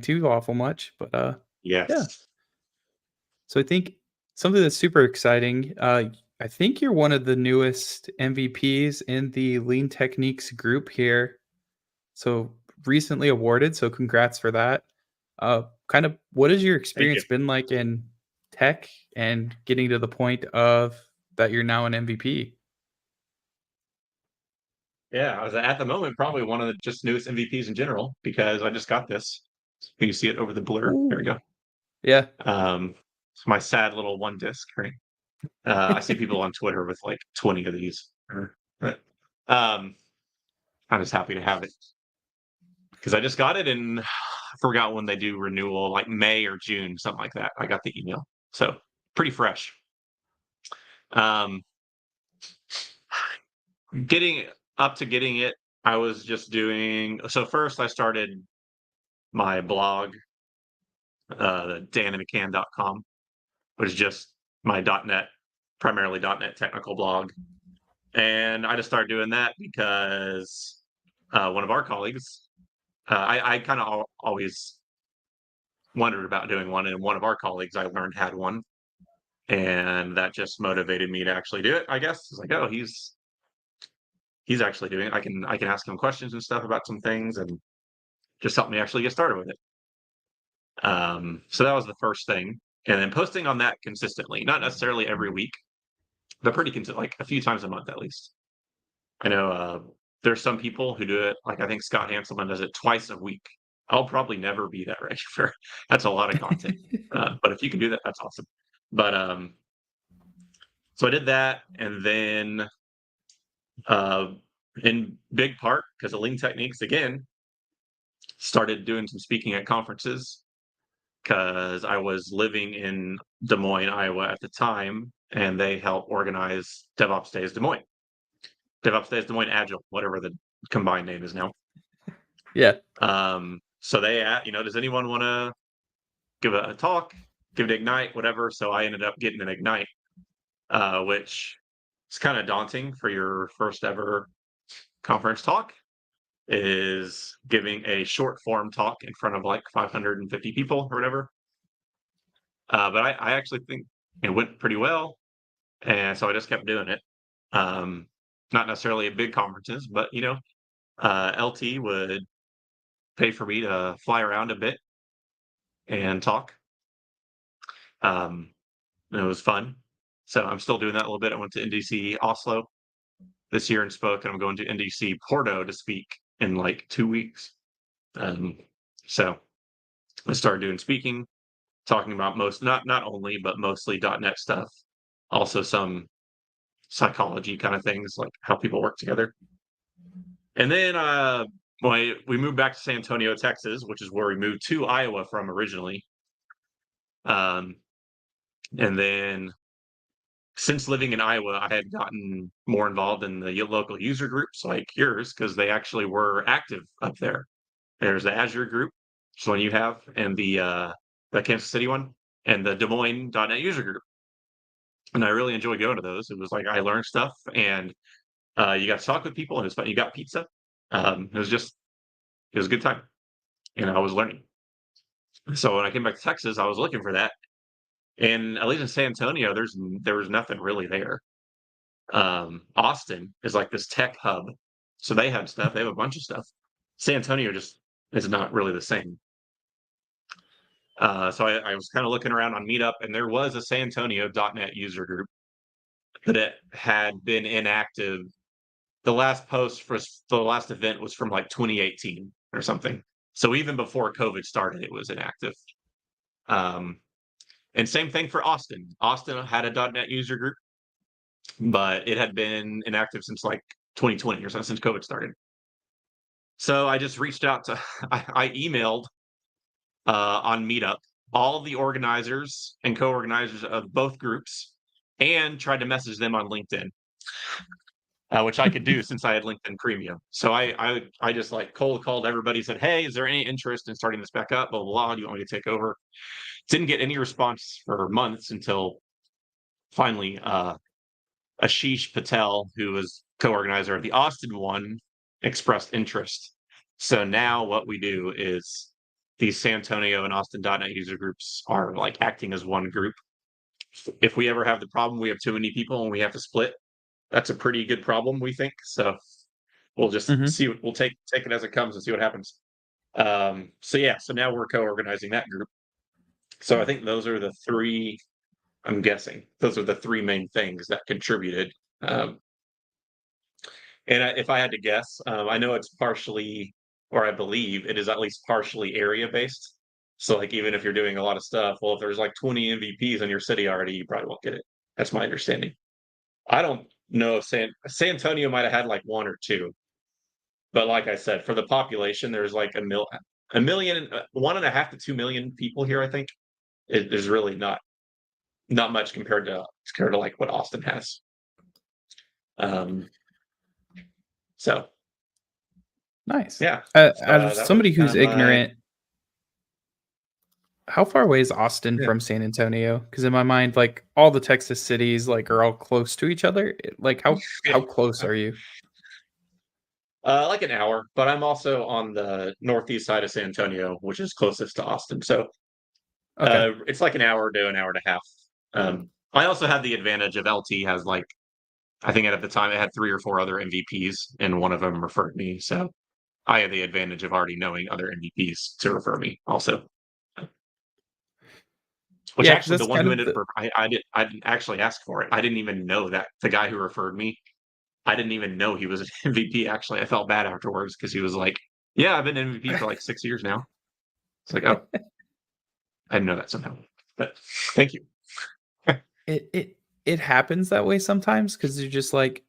too awful much, but, yeah. Yes. So I think something that's super exciting, I think you're one of the newest MVPs in the Lean Techniques group here. So recently awarded, so congrats for that. Kind of what has your Thank you. experience been like in tech and getting to the point of that you're now an MVP? Yeah, I was at the moment probably one of the just newest MVPs in general because I just got this. Can you see it over the blur? There we Ooh. go. Yeah. It's my sad little one disc, right? I see people on Twitter with like 20 of these. But, um, I'm just happy to have it because I just got it and I forgot when they do renewal, like May or June, something like that. I got the email, so pretty fresh. Um, getting up to getting it, I was just doing. So first, I started my blog, danandmccann.com, which is just my .NET, primarily .NET technical blog. And I just started doing that because one of our colleagues, I kind of always wondered about doing one, and one of our colleagues I learned had one, and that just motivated me to actually do it. I guess it's like, oh, he's actually doing it. I can ask him questions and stuff about some things, and just help me actually get started with it. So that was the first thing, and then posting on that consistently, not necessarily every week, but pretty consistent, like a few times a month at least. I know there's some people who do it, like I think Scott Hanselman does it twice a week. I'll probably never be that regular. That's a lot of content. But if you can do that, that's awesome. But so I did that, and then uh, in big part because of Lean Techniques again, started doing some speaking at conferences because I was living in Des Moines, Iowa at the time, and they help organize DevOps Days Des Moines. DevOps Days Des Moines Agile, whatever the combined name is now. Yeah. So they, does anyone want to give a talk, give it Ignite, whatever? So I ended up getting an Ignite, which is kind of daunting for your first ever conference talk, is giving a short form talk in front of like 550 people or whatever. But I actually think it went pretty well. And so I just kept doing it. Not necessarily at big conferences, but LT would pay for me to fly around a bit and talk. It was fun. So I'm still doing that a little bit. I went to NDC Oslo this year and spoke, and I'm going to NDC Porto to speak in like 2 weeks. So I started doing speaking, talking about not only, but mostly .NET stuff, also some psychology kind of things, like how people work together. And then we moved back to San Antonio, Texas, which is where we moved to Iowa from originally. And then since living in Iowa, I had gotten more involved in the local user groups like yours because they actually were active up there. There's the Azure group, so one you have, and the Kansas City one, and the Des Moines .NET user group. And I really enjoyed going to those. It was like I learned stuff, and you got to talk with people, and it's fun. You got pizza. It was a good time, and I was learning. So when I came back to Texas, I was looking for that, and at least in San Antonio, there was nothing really there. Austin is like this tech hub, so they have stuff. They have a bunch of stuff. San Antonio just is not really the same. So I was kind of looking around on Meetup, and there was a San Antonio .NET user group that had been inactive. The last post for the last event was from like 2018 or something. So even before COVID started, it was inactive. Um, and same thing for Austin. Austin had a .NET user group, but it had been inactive since like 2020 or something, since COVID started. So I just reached out to, I emailed on Meetup all the organizers and co-organizers of both groups and tried to message them on LinkedIn, which I could do since I had LinkedIn Premium. So I just like cold called everybody, said, hey, is there any interest in starting this back up? Blah, blah, blah. Do you want me to take over? Didn't get any response for months until finally Ashish Patel, who was co-organizer of the Austin one, expressed interest. So now what we do is these San Antonio and Austin.NET user groups are like acting as one group. If we ever have the problem, we have too many people and we have to split. That's a pretty good problem, we think. So we'll just Mhm. see. We'll take it as it comes and see what happens. So yeah, so now we're co-organizing that group. So I think those are the three. I'm guessing those are the three main things that contributed. Um, if I had to guess, I know it's partially, or I believe it is at least partially area based. So like even if you're doing a lot of stuff, well, if there's like 20 MVPs in your city already, you probably won't get it. That's my understanding. I don't know if San Antonio might have had like one or two, but like I said, for the population, there's like a million, 1.5 to 2 million people here. I think there's really not much compared to like what Austin has. Um, so Nice. yeah, Out of that was somebody kind who's of my ignorant, how far away is Austin yeah. from San Antonio? Because in my mind, like, all the Texas cities, like, are all close to each other. Like, how close are you? Like an hour, but I'm also on the northeast side of San Antonio, which is closest to Austin. So Okay. it's like an hour to an hour and a half. I also had the advantage of LT has like I think at the time it had 3 or 4 other MVPs, and one of them referred me. So I had the advantage of already knowing other MVPs to refer me also. Which Yeah, because actually, the that's one kind who of ended the up, I didn't actually ask for it. I didn't even know that the guy who referred me, I didn't even know he was an MVP. Actually, I felt bad afterwards because he was like, "Yeah, I've been MVP for like 6 years now." It's like, oh, I didn't know that somehow. But thank you. it it it happens that way sometimes because you're just like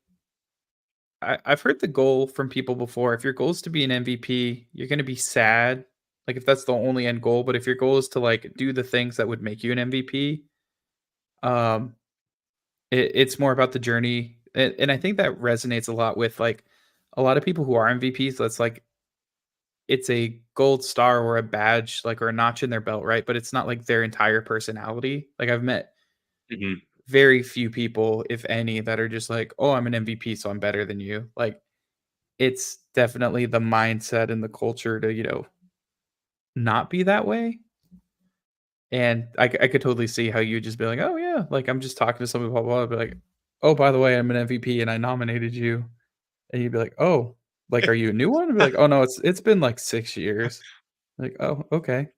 I've heard the goal from people before. If your goal is to be an MVP, you're gonna be sad, like, if that's the only end goal, but if your goal is to, like, do the things that would make you an MVP, um, it's more about the journey, and I think that resonates a lot with, like, a lot of people who are MVPs, that's like it's a gold star or a badge, like, or a notch in their belt, right? But it's not, like, their entire personality. Like, I've met Mhm. very few people, if any, that are just like, "Oh, I'm an MVP, so I'm better than you." Like, it's definitely the mindset and the culture to, not be that way, and I could totally see how you'd just be like, "Oh, yeah, like, I'm just talking to somebody, blah, blah, blah," be like, "Oh, by the way, I'm an MVP and I nominated you," and you'd be like, "Oh, like, are you a new one?" I'd be like, "Oh, no, it's been, like, 6 years." Like, "Oh, okay."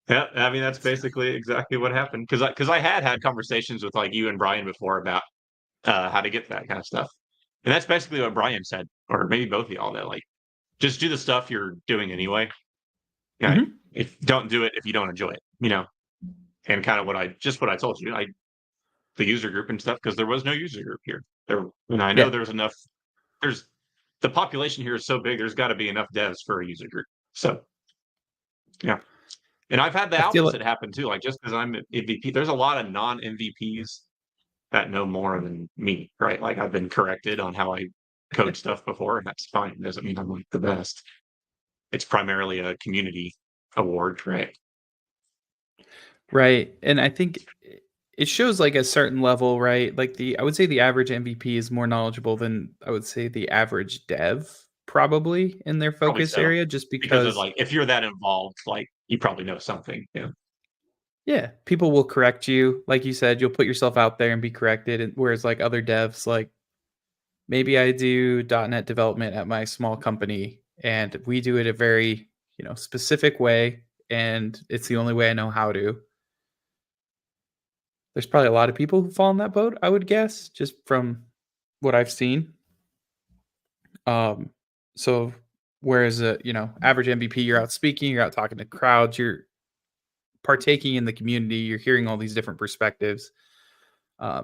Yeah, I mean that's basically exactly what happened because I had conversations with like you and Brian before about how to get that kind of stuff, and that's basically what Brian said, or maybe both of y'all that like just do the stuff you're doing anyway. Yeah, Mhm. if don't do it if you don't enjoy it, and kind of what I told you, the user group and stuff because there was no user group here. And I know Yeah. there's enough. There's the population here is so big. There's got to be enough devs for a user group. So yeah, and I've had the I feel like opposite happen too. Like just because I'm MVP, there's a lot of non MVPs that know more than me, right? Like I've been corrected on how I code stuff before, and that's fine. It doesn't mean I'm like the best. It's primarily a community award, right? right, and I think it shows, like, a certain level, right? Like, I would say the average MVP is more knowledgeable than, I would say, the average dev, probably, in their Probably focus so. area just Because of because like if you're that involved, like you probably know something. Yeah. yeah, people will correct you. Like you said, you'll put yourself out there and be corrected, and whereas, like, other devs, like, maybe I do .NET development at my small company, and we do it a very, specific way, and it's the only way I know how to. There's probably a lot of people who fall in that boat, I would guess, just from what I've seen. Um, so whereas average MVP, you're out speaking, you're out talking to crowds, you're partaking in the community, you're hearing all these different perspectives,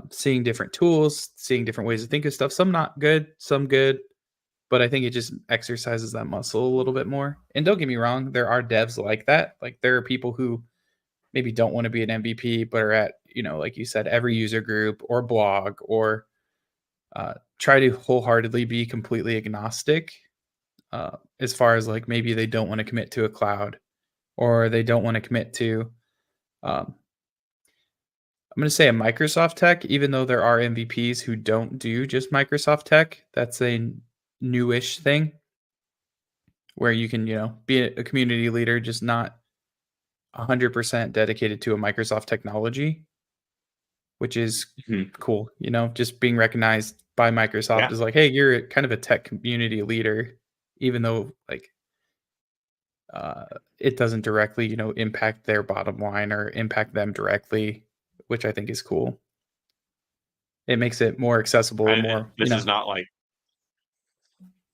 seeing different tools, seeing different ways to think of stuff. Some not good, some good, but I think it just exercises that muscle a little bit more. And don't get me wrong, there are devs like that. Like there are people who maybe don't want to be an MVP, but are at, like you said, every user group or blog or try to wholeheartedly be completely agnostic as far as like maybe they don't want to commit to a cloud or they don't want to commit to, um, I'm going to say a Microsoft tech, even though there are MVPs who don't do just Microsoft tech. That's a newish thing. where you can, be a community leader, just not 100% dedicated to a Microsoft technology, which is Mhm. cool. Just being recognized by Microsoft Yeah, is like, hey, you're kind of a tech community leader, even though like uh, it doesn't directly, impact their bottom line or impact them directly, which I think is cool. It makes it more accessible, and more, this is not like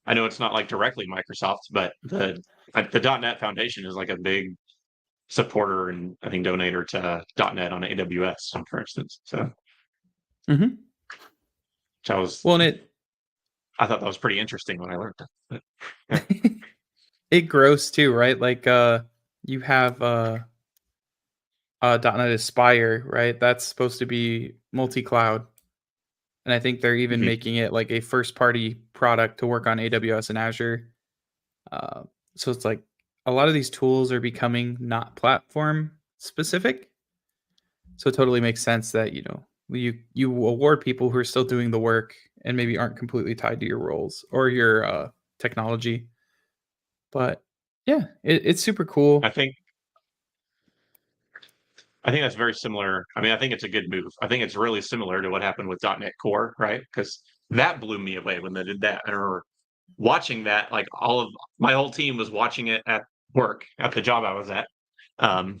I know it's not like directly Microsoft, but the .NET Foundation is like a big supporter and I think donator to .NET on AWS, for instance. So Mhm. which Well, and I thought that was pretty interesting when I learned that. But, yeah. it grows too, right? Like you have .NET Aspire, right? That's supposed to be multi-cloud, and I think they're even Mhm. making it like a first-party product to work on AWS and Azure. Uh, so it's like a lot of these tools are becoming not platform specific. So it totally makes sense that you award people who are still doing the work and maybe aren't completely tied to your roles or your technology. But yeah, it's super I cool. think I think that's very similar. I mean, I think it's a good move. I think it's really similar to what happened with .NET Core, right? Because that blew me away when they did that. I remember watching that, like all of my whole team was watching it at work at the job I was at.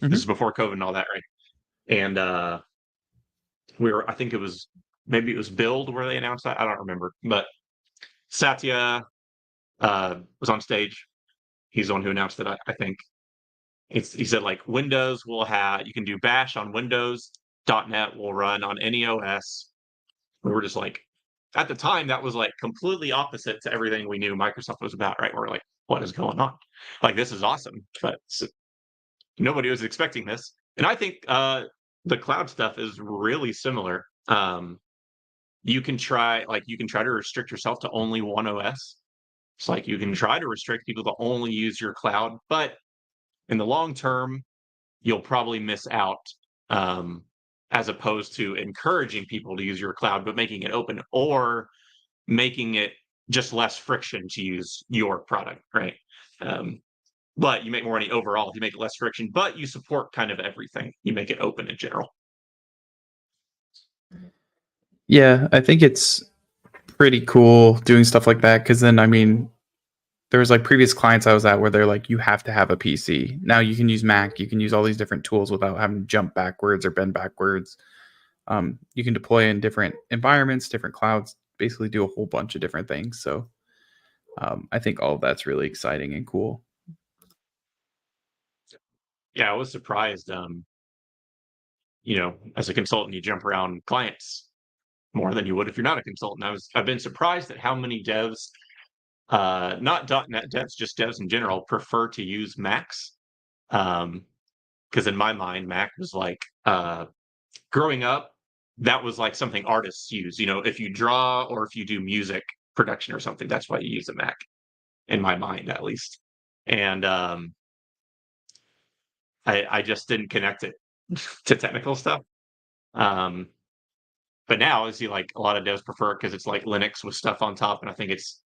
This is Hmm. before COVID and all that, right? And I think it was maybe it was Build where they announced that. I don't remember, but Satya was on stage. He's the one who announced it, I think. He said like Windows will have you can do Bash on Windows. .NET will run on any OS. We were just like, at the time, that was like completely opposite to everything we knew Microsoft was about, right? We're like, what is going on? Like, this is awesome, but nobody was expecting this. And I think the cloud stuff is really similar. You can try to restrict yourself to only one OS. It's like you can try to restrict people to only use your cloud, but in the long term, you'll probably miss out um, as opposed to encouraging people to use your cloud, but making it open or making it just less friction to use your product, right? Um, but you make more money overall if you make it less friction, but you support kind of everything. You make it open in general. Yeah, I think it's pretty cool doing stuff like that because then, I mean, there was like previous clients I was at where they're like, you have to have a PC. Now you can use Mac, you can use all these different tools without having to jump backwards or bend backwards. You can deploy in different environments, different clouds, basically do a whole bunch of different things. So I think all of that's really exciting and cool. Yeah, I was surprised. As a consultant, you jump around clients more than you would if you're not a consultant. I've been surprised at how many devs, not .NET devs, just devs in general, prefer to use Macs. Because in my mind, Mac was like growing up, that was like something artists use. If you draw or if you do music production or something, that's why you use a Mac, in my mind at least. And I just didn't connect it to technical stuff. Um, but now I see like a lot of devs prefer it because it's like Linux with stuff on top, and I think it's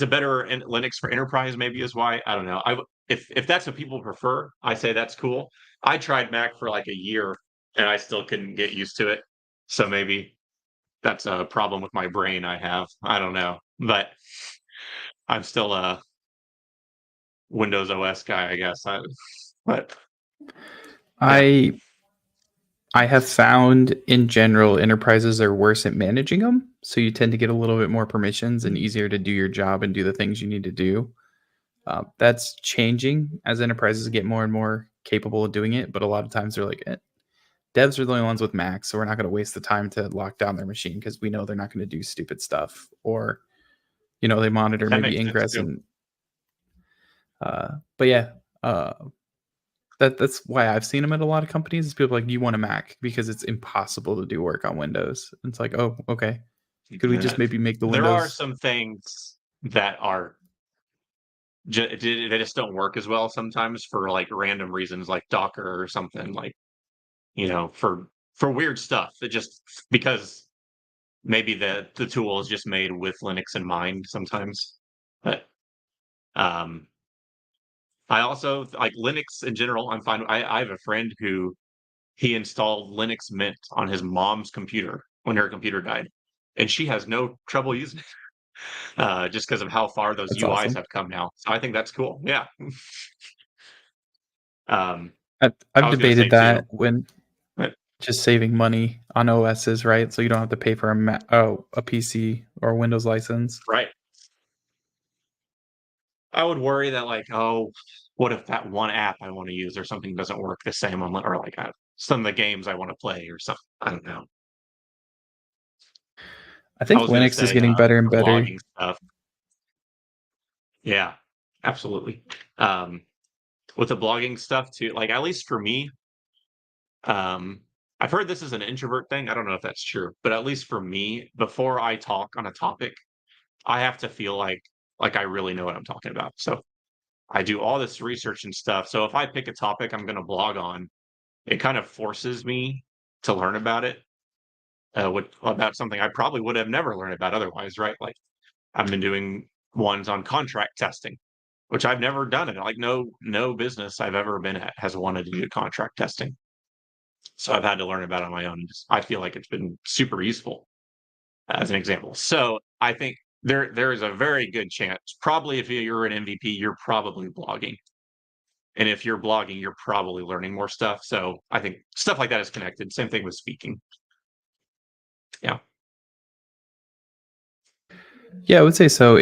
a better Linux for enterprise. Maybe is why I don't know. If that's what people prefer, I say that's cool. I tried Mac for like a year and I still couldn't get used to it. So maybe that's a problem with my brain. I have I don't know, but I'm still a Windows OS guy, I guess. But yeah, I I have found in general enterprises are worse at managing them, so you tend to get a little bit more permissions and easier to do your job and do the things you need to do. That's changing as enterprises get more and more capable of doing it, but a lot of times they're like, devs are the only ones with Macs, so we're not going to waste the time to lock down their machine because we know they're not going to do stupid stuff, or they monitor that maybe makes sense ingress too. and but yeah, uh, that's why I've seen them at a lot of companies. Is people like, you want a Mac because it's impossible to do work on Windows. And it's like, oh, okay. Could we just Uh, maybe make the there are Windows? some things that are they just don't work as well sometimes for like random reasons, like Docker or something, like for weird stuff. It just because maybe the tool is just made with Linux in mind sometimes. But I also like Linux in general. I'm fine. I have a friend who he installed Linux Mint on his mom's computer when her computer died, and she has no trouble using it just because of how far those That's UIs awesome. have come now. So I think that's cool. Yeah. Um, I I've was going to say debated too, that when but just saving money on OSs, right? So you don't have to pay for a PC or a Windows license. right. I would worry that like, oh, what if that one app I want to use or something doesn't work the same on, or like some of the games I want to play or something. I don't know. I I think was going to Linux is say getting better and for better. blogging stuff. Yeah, absolutely. Um, with the blogging stuff too, like at least for me, um, I've heard this is an introvert thing. I don't know if that's true, but at least for me, before I talk on a topic, I have to feel like I really know what I'm talking about. So I do all this research and stuff. So if I pick a topic I'm going to blog on, it kind of forces me to learn about it, about something I probably would have never learned about otherwise, right? Like I've been doing ones on contract testing, which I've never done it. Like no business I've ever been at has wanted to do contract testing. So I've had to learn about it on my own. I feel like it's been super useful as an example. So I think there is a very good chance, probably if you're an MVP, you're probably blogging. And if you're blogging, you're probably learning more stuff. So I think stuff like that is connected. Same thing with speaking. Yeah. Yeah, I would say so.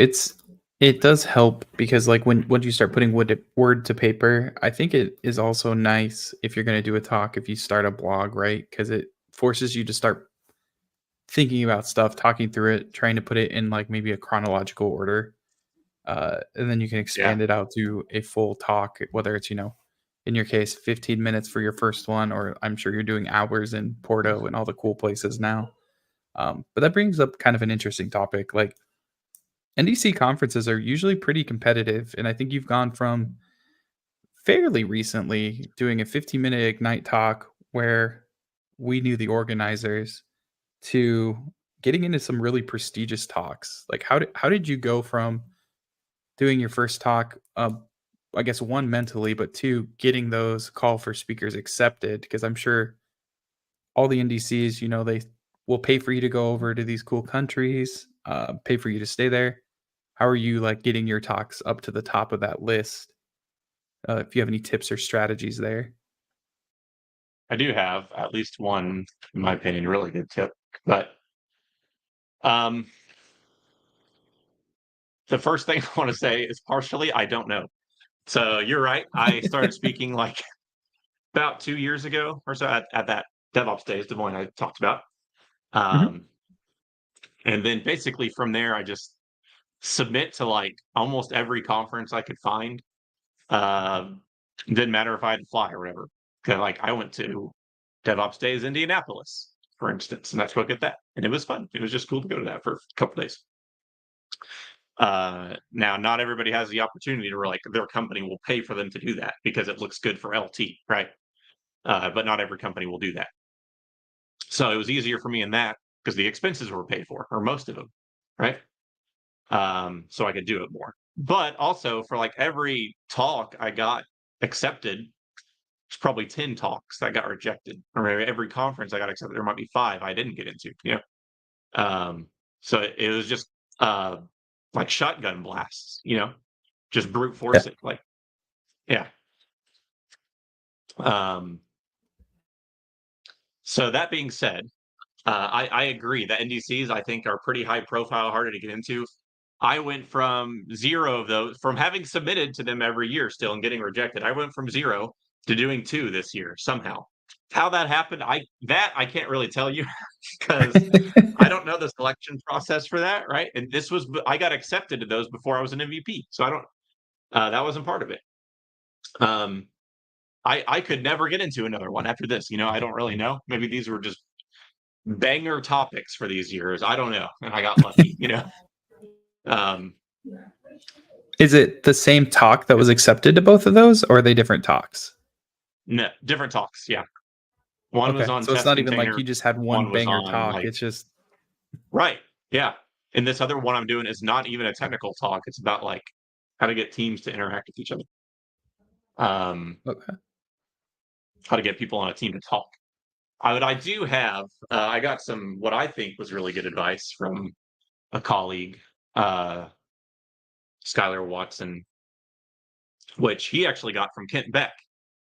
It does help because like when once you start putting word to paper, I think it is also nice if you're going to do a talk if you start a blog, right? Because it forces you to start thinking about stuff, talking through it, trying to put it in like maybe a chronological order, and then you can Yeah. expand it out to a full talk, whether it's in your case, 15 minutes for your first one, or I'm sure you're doing hours in Porto and all the cool places now. But that brings up kind of an interesting topic. Like NDC conferences are usually pretty competitive, and I think you've gone from fairly recently doing a 15-minute Ignite talk where we knew the organizers to getting into some really prestigious talks. Like how did you go from doing your first talk, I guess one mentally, but two getting those call for speakers accepted? Because I'm sure all the NDCs, they will pay for you to go over to these cool countries, pay for you to stay there. How are you like getting your talks up to the top of that list? If you have any tips or strategies there. I do have at least one, in my opinion, really good tip. But um, the first thing I want to say is partially I don't know. So you're right. I started speaking like about 2 years ago or so at that DevOps Days, Des Moines I talked about. Mhm. Um, and then basically from there, I just submit to like almost every conference I could find. Um, didn't matter if I had to fly or whatever. Cause like I went to DevOps Days Indianapolis, for instance, and I spoke at that, and it was fun. It was just cool to go to that for a couple days. Now, not everybody has the opportunity to like their company will pay for them to do that because it looks good for LT, right? But not every company will do that. So it was easier for me in that because the expenses were paid for, or most of them, right? So I could do it more. But also for like every talk I got accepted, it's probably 10 talks that got rejected. Or every conference I got accepted, there might be 5 I didn't get into, so it was just uh like shotgun blasts, just brute Yeah. force it. Like, yeah. Um, so that being said, I agree that NDCs I think are pretty high profile, harder to get into. I went from 0 of those, from having submitted to them every year still and getting rejected. I went from 0 to doing 2 this year somehow. How that happened, I can't really tell you because I don't know the selection process for that, right? And I got accepted to those before I was an MVP, so I don't. That wasn't part of it. Um, I could never get into another one after this. I don't really know. Maybe these were just banger topics for these years. I don't know, and I got lucky. Um, Is it the same talk that was accepted to both of those, or are they different talks? no, different talks. Yeah, one was Okay, on so it's test not even like container. you just had one One was banger on talk. like It's just right. Yeah, and this other one I'm doing is not even a technical talk. It's about like how to get teams to interact with each other. Okay. how to get people on a team to talk. I do have, I got some, what I think was really good advice from a colleague, uh, Skylar Watson, which he actually got from Kent Beck.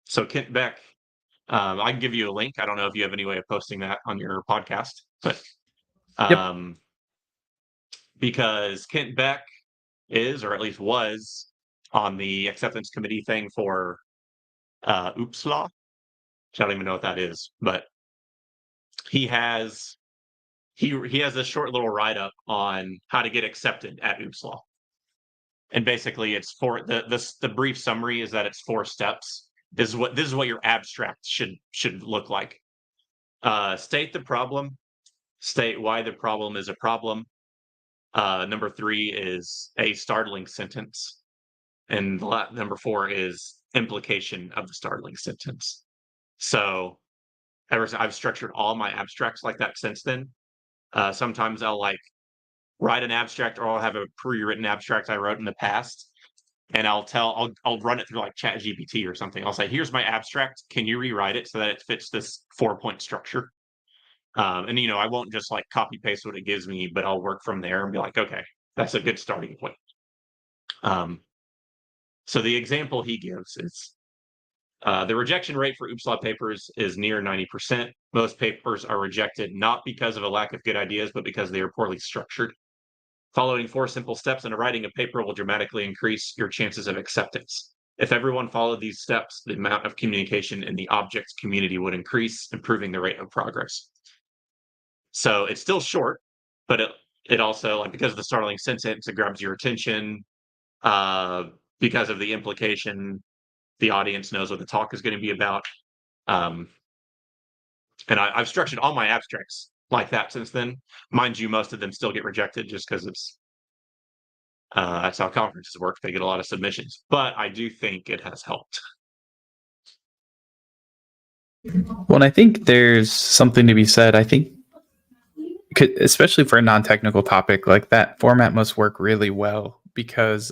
So Kent Beck, I can give you a link. I don't know if you have any way of posting that on your podcast, but Yep. um, because Kent Beck is, or at least was, on the acceptance committee thing for OOPS which I don't even know what that is, but he has he has this short little write up on how to get accepted at OOPS and basically it's the brief summary is that it's 4 steps. This is what your abstract should look like. State the problem, state why the problem is a problem. Number 3 is a startling sentence, and number 4 is implication of the startling sentence. So I've structured all my abstracts like that since then. Sometimes I'll like write an abstract, or I'll have a pre-written abstract I wrote in the past, and I'll run it through like Chat GPT or something. I'll say, "Here's my abstract. Can you rewrite it so that it fits this 4-point structure?" And I won't just like copy paste what it gives me, but I'll work from there and be like, "Okay, that's a good starting point." Um, so the example he gives is the rejection rate for OOPS Law papers is near 90%. Most papers are rejected not because of a lack of good ideas, but because they are poorly structured. Following 4 simple steps into writing a paper will dramatically increase your chances of acceptance. If everyone followed these steps, the amount of communication in the object community would increase, improving the rate of progress. So it's still short, but it also, like, because of the startling sentence, it grabs your attention. Uh, because of the implication, the audience knows what the talk is going to be about. Um, and I've structured all my abstracts like that since then. Mind you, most of them still get rejected just because that's how conferences work. They get a lot of submissions, but I do think it has helped. Well, and I think there's something to be said. I think, especially for a non-technical topic like that, format must work really well because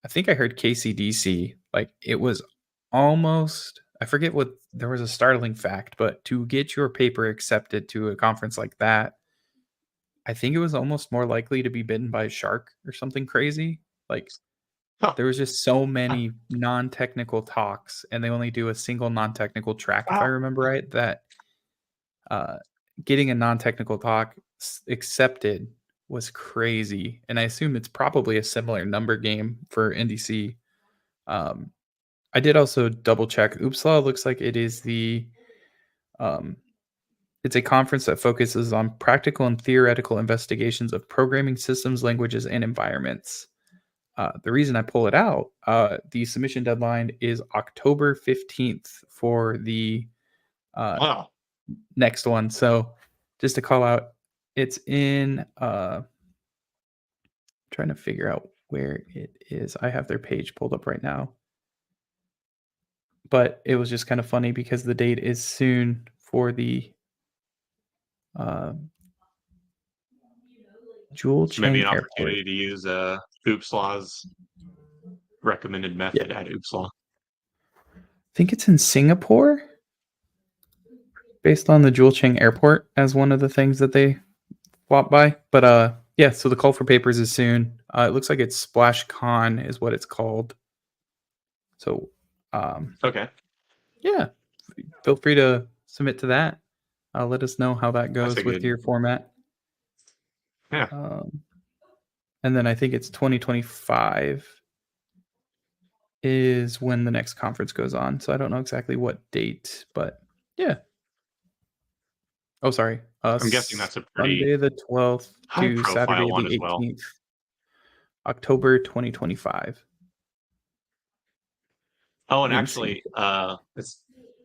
I think I heard KCDC, like it was almost, I forget what, there was a startling fact, but to get your paper accepted to a conference like that, I think it was almost more likely to be bitten by a shark or something crazy. Like Huh. there was just so many non-technical talks, and they only do a single non-technical track, if I Wow. remember right, that uh, getting a non-technical talk accepted was crazy. And I assume it's probably a similar number game for NDC. Um, I did also double check. Oopsla looks like it is um, it's a conference that focuses on practical and theoretical investigations of programming systems, languages, and environments. The reason I pull it out, the submission deadline is October 15th for the Wow. next one. So just to call out, it's in trying to figure out where it is. I have their page pulled up right now. But it was just kind of funny because the date is soon for the uh, Jewel So maybe Chang an Airport. opportunity to use OOPS Law's recommended Yeah, method at OOPS Law. I think it's in Singapore, based on the Jewel Chang Airport as one of the things that they swap by. But yeah, so the call for papers is soon. It looks like it's Splash Con is what it's called. So Okay, yeah, feel free to submit to that. Let us know how that that's a goes with good. your format. Yeah, Um, and then I think it's 2025 is when the next conference goes on. So I don't know exactly what date, but yeah. Oh, sorry. I'm guessing that's a pretty Sunday the 12th high to profile Saturday one the as well. 18th, October 2025 Oh, and in actually, Singapore.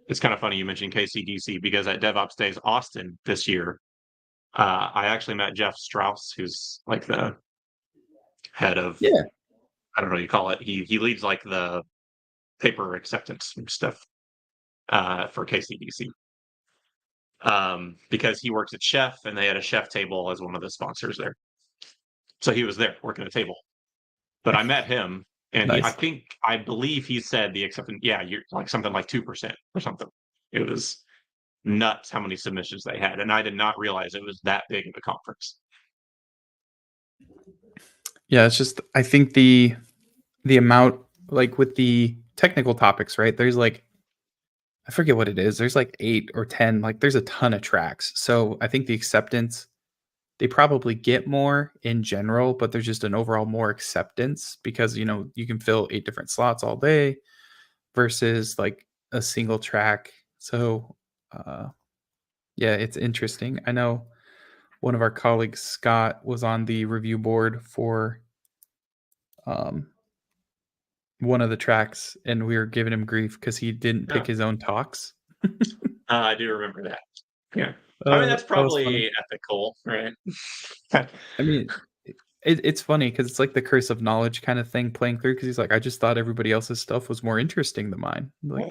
it's kind of funny you mentioned KCDC because at DevOps Days Austin this year, I actually met Jeff Strauss, who's like the head of, Yeah. I don't know what you call it. He leads like the paper acceptance stuff for KCDC. Because he works at Chef and they had a Chef table as one of the sponsors there. So he was there working a table. But I met him And Nice. I believe he said the acceptance, yeah, you're like something like 2% or something. It was nuts how many submissions they had. And I did not realize it was that big of a conference. Yeah, it's just I think the amount like with the technical topics, right? There's like I forget what it is. There's like 8 or 10, like there's a ton of tracks. So I think the acceptance they probably get more in general, but there's just an overall more acceptance because you can fill 8 different slots all day versus like a single track. So uh yeah, it's interesting. I know one of our colleagues, Scott, was on the review board for um one of the tracks, and we were giving him grief because he didn't pick Yeah, his own talks. I do remember that. Yeah. I mean, that's That was funny. probably ethical, right? I mean, it's funny because it's like the curse of knowledge kind of thing playing through. Because he's like, I just thought everybody else's stuff was more interesting than mine. Like,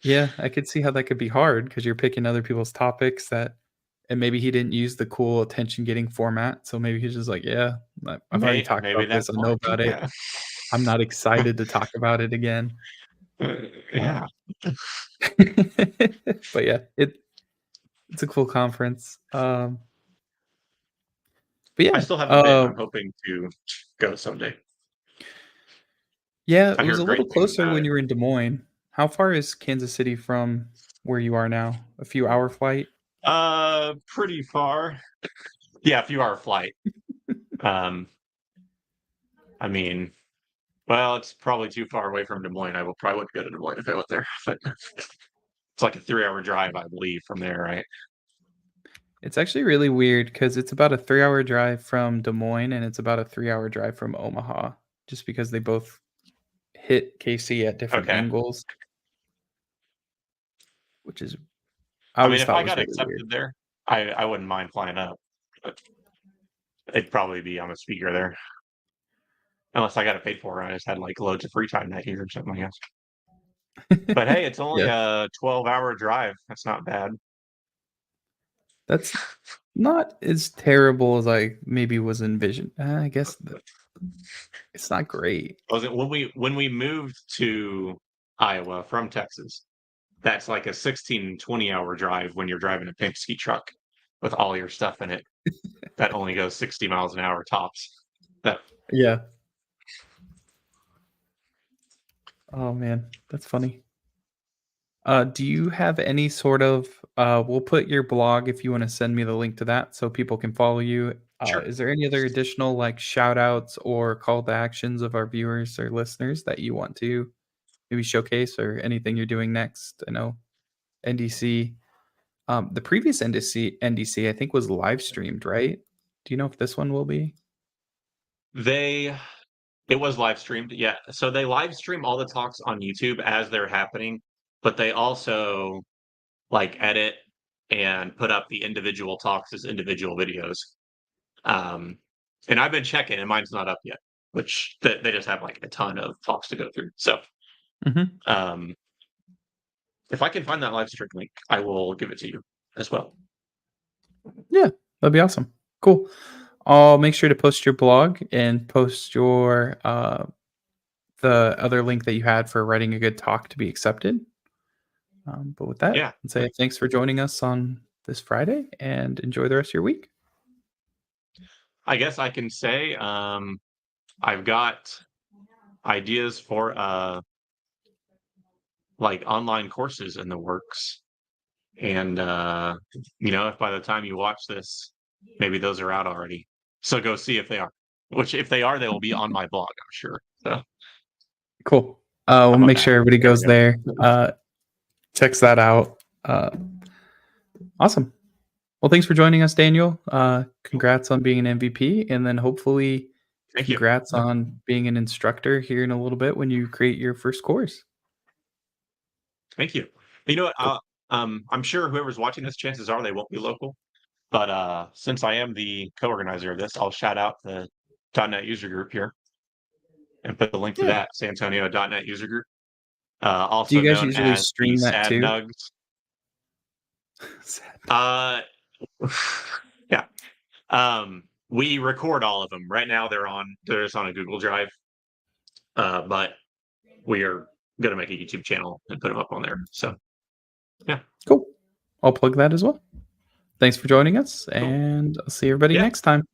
yeah, I could see how that could be hard because you're picking other people's topics that, and maybe he didn't use the cool attention getting format. So maybe he's just like, yeah, I've already talked Maybe about that's this. I know why. about it. Yeah. I'm not excited to talk about it again. Yeah. But yeah, it's a cool conference. But I yeah, still haven't been. I'm hoping to go someday. yeah, it I was hear a great little things closer about when it. you were in Des Moines. How far is Kansas City from where you are now? A few hour flight? Pretty far. Yeah, a few hour flight. Um, I mean, well, it's probably too far away from Des Moines. I will probably wouldn't go to Des Moines if I went there. But it's like a 3 hour drive, I believe, from there, right? It's actually really weird because it's about a 3 hour drive from Des Moines and it's about a 3 hour drive from Omaha, just because they both hit KC at different Okay. angles, which is I I mean, always if thought I was got really weird. accepted there, I wouldn't mind flying up. But it'd probably be on a speaker there. Unless I got it paid for. I just had like loads of free time that year or something, I guess. But hey, it's only Yeah, a 12-hour drive. That's not bad. that's not as terrible as I maybe was envisioned. I guess it's not great. Was it when we moved to Iowa from Texas? That's like a 16, 20-hour drive when you're driving a Penske truck with all your stuff in it. That only goes 60 miles an hour tops. That Yeah. Oh man, that's funny. Do you have any sort of we'll put your blog if you want to send me the link to that so people can follow you. sure. Is there any other additional like shout outs or call to actions of our viewers or listeners that you want to maybe showcase or anything you're doing next? I know NDC, the previous NDC I think was live streamed, right? Do you know if this one will be? They It was live streamed, yeah. So they live stream all the talks on YouTube as they're happening, but they also like edit and put up the individual talks as individual videos. Um, and I've been checking, and mine's not up yet, which they just have like a ton of talks to go through. So Hmm. um, if I can find that live stream link, I will give it to you as well. Yeah, that'd be awesome. Cool. I'll make sure to post your blog and post your the other link that you had for writing a good talk to be accepted. But with that, Yeah, I'd say thanks for joining us on this Friday and enjoy the rest of your week. I guess I can say I've got ideas for like online courses in the works. And if by the time you watch this, maybe those are out already. So go see if they are. Which if they are, they will be on my blog, I'm sure. So Cool. how We'll about make that? sure everybody There we goes go. there, checks that out. Awesome. Well, thanks for joining us, Daniel. Congrats on being an MVP, and then hopefully, Thank you. congrats on being an instructor here in a little bit when you create your first course. Thank you. You know what? Cool. I'm sure whoever's watching this, chances are they won't be local. But since I am the co-organizer of this, I'll shout out the .NET user group here and put the link to Yeah. that, San Antonio .NET user group, Do you also guys known usually as the stream that Sad too? Nugs. Uh, yeah. We record all of them. Right now they're just on a Google Drive. but we are going to make a YouTube channel and put them up on there. So yeah, Cool. I'll plug that as well. Thanks for joining us, cool. and I'll see everybody Yeah, next time.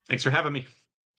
thanks for having me.